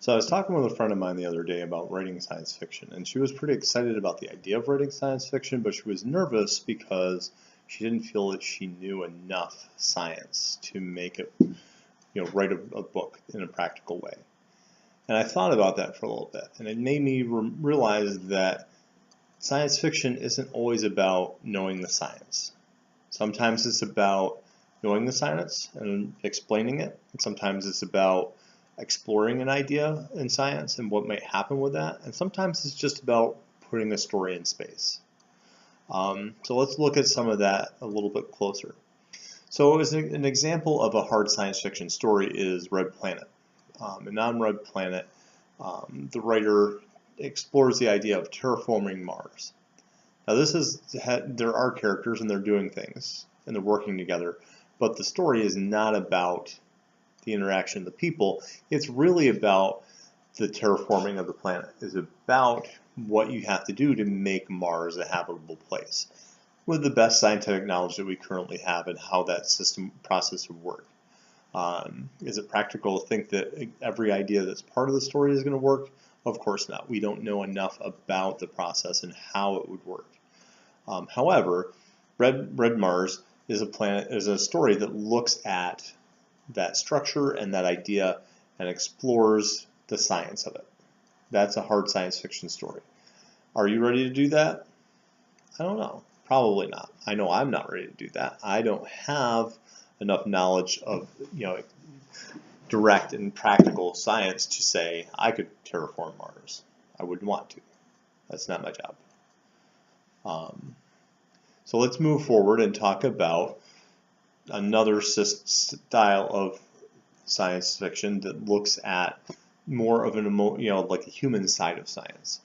So I was talking with a friend of mine the other day about writing science fiction, and she was pretty excited about the idea of writing science fiction, but she was nervous because she didn't feel that she knew enough science to make it, write a book in a practical way. And I thought about that for a little bit, and it made me realize that science fiction isn't always about knowing the science. Sometimes it's about knowing the science and explaining it, and sometimes it's about exploring an idea in science and what might happen with that, and sometimes it's just about putting a story in space. So let's look at some of that a little bit closer. So as an example of a hard science fiction story is Red Planet. And on Red Planet, the writer explores the idea of terraforming Mars. Now there are characters and they're doing things and they're working together, but the story is not about the interaction of the people. It's really about the terraforming of the planet. It's about what you have to do to make Mars a habitable place with the best scientific knowledge that we currently have and how that process would work. Is it practical to think that every idea that's part of the story is going to work? Of course not. We don't know enough about the process and how it would work. However, Red Mars is a story that looks at that structure and that idea and explores the science of it. That's a hard science fiction story. Are you ready to do that? I don't know. Probably not. I know I'm not ready to do that. I don't have enough knowledge of, direct and practical science to say I could terraform Mars. I wouldn't want to. That's not my job. So let's move forward and talk about another style of science fiction that looks at more of an like a human side of science.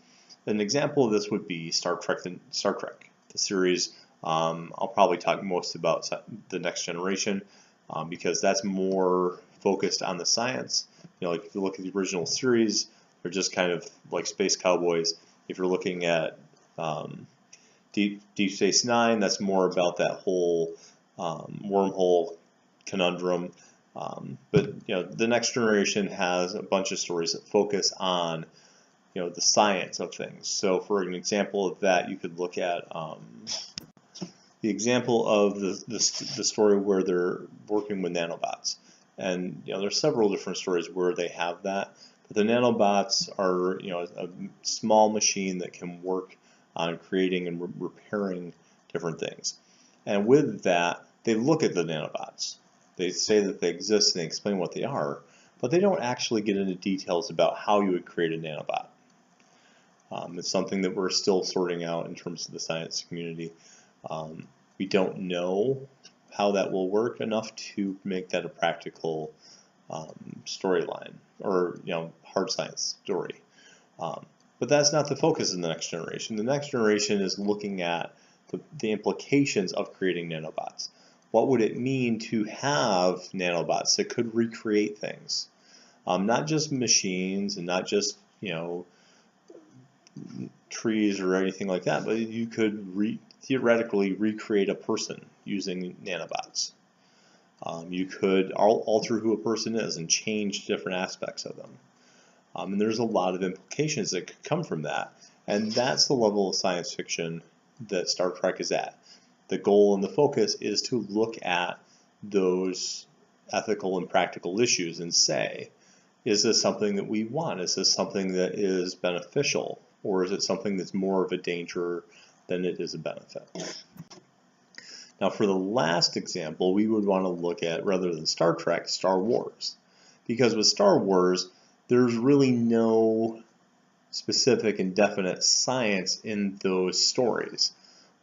An example of this would be Star Trek, the series. I'll probably talk most about the Next Generation because that's more focused on the science. Like if you look at the original series, they're just kind of like space cowboys. If you're looking at Deep Space Nine, that's more about that whole wormhole conundrum. But the Next Generation has a bunch of stories that focus on the science of things. So for an example of that, you could look at the example of the story where they're working with nanobots. And there's several different stories where they have that. But the nanobots are a small machine that can work on creating and repairing different things. And with that, they look at the nanobots. They say that they exist and they explain what they are, but they don't actually get into details about how you would create a nanobot. It's something that we're still sorting out in terms of the science community. We don't know how that will work enough to make that a practical storyline or hard science story. But that's not the focus of the Next Generation. The Next Generation is looking at the implications of creating nanobots. What would it mean to have nanobots that could recreate things? Not just machines and not just trees or anything like that, but you could theoretically recreate a person using nanobots. You could alter who a person is and change different aspects of them. And there's a lot of implications that could come from that. And that's the level of science fiction that Star Trek is at. The goal and the focus is to look at those ethical and practical issues and say, is this something that we want? Is this something that is beneficial? Or is it something that's more of a danger than it is a benefit? Now for the last example, we would want to look at, rather than Star Trek, Star Wars. Because with Star Wars, there's really no specific and definite science in those stories.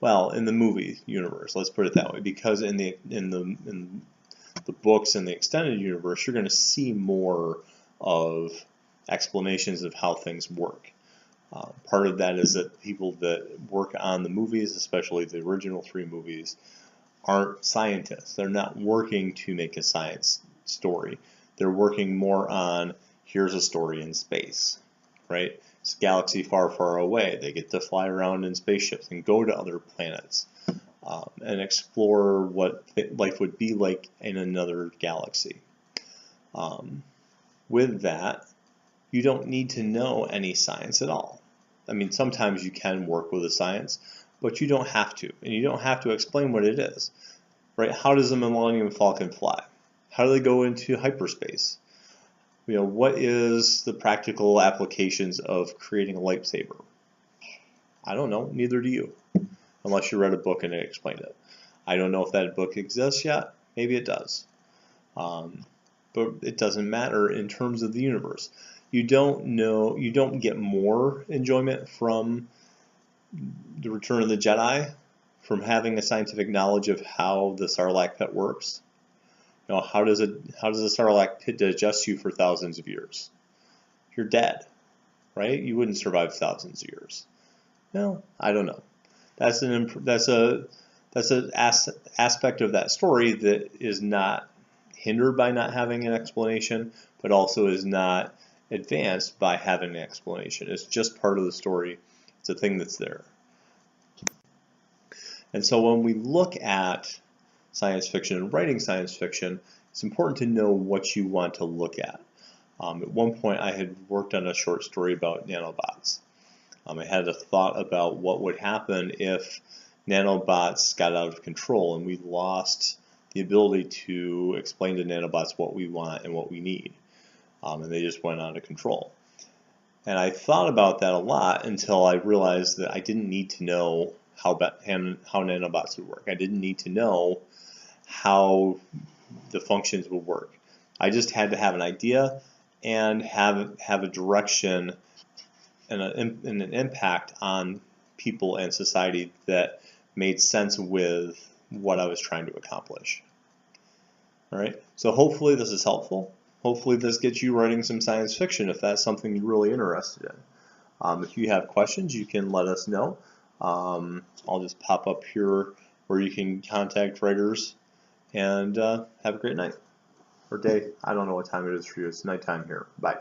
Well, in the movie universe, let's put it that way, because in the books and the extended universe, you're going to see more of explanations of how things work. Part of that is that people that work on the movies, especially the original 3 movies, aren't scientists. They're not working to make a science story. They're working more on, here's a story in space, right? It's a galaxy far, far away. They get to fly around in spaceships and go to other planets and explore what life would be like in another galaxy. With that, you don't need to know any science at all. I mean, sometimes you can work with a science, but you don't have to, and you don't have to explain what it is, right? How does a Millennium Falcon fly? How do they go into hyperspace? You know, what is the practical applications of creating a lightsaber? I don't know, neither do you, unless you read a book and it explained it. I don't know if that book exists yet, maybe it does. But it doesn't matter in terms of the universe. You don't get more enjoyment from the Return of the Jedi, from having a scientific knowledge of how the Sarlacc pit works. You know, how does a Sarlacc pit digest you for thousands of years? You're dead, right? You wouldn't survive thousands of years. No, I don't know. That's an aspect of that story that is not hindered by not having an explanation, but also is not advanced by having an explanation. It's just part of the story. It's a thing that's there. And so when we look at science fiction and writing science fiction, it's important to know what you want to look at. At one point I had worked on a short story about nanobots. I had a thought about what would happen if nanobots got out of control and we lost the ability to explain to nanobots what we want and what we need. And they just went out of control. And I thought about that a lot until I realized that I didn't need to know how nanobots would work. I didn't need to know how the functions would work. I just had to have an idea and have a direction and an impact on people and society that made sense with what I was trying to accomplish. All right, so hopefully this is helpful. Hopefully this gets you writing some science fiction if that's something you're really interested in. If you have questions, you can let us know. I'll just pop up here where you can contact writers, and have a great night or day. I don't know what time it is for you. It's nighttime here. Bye.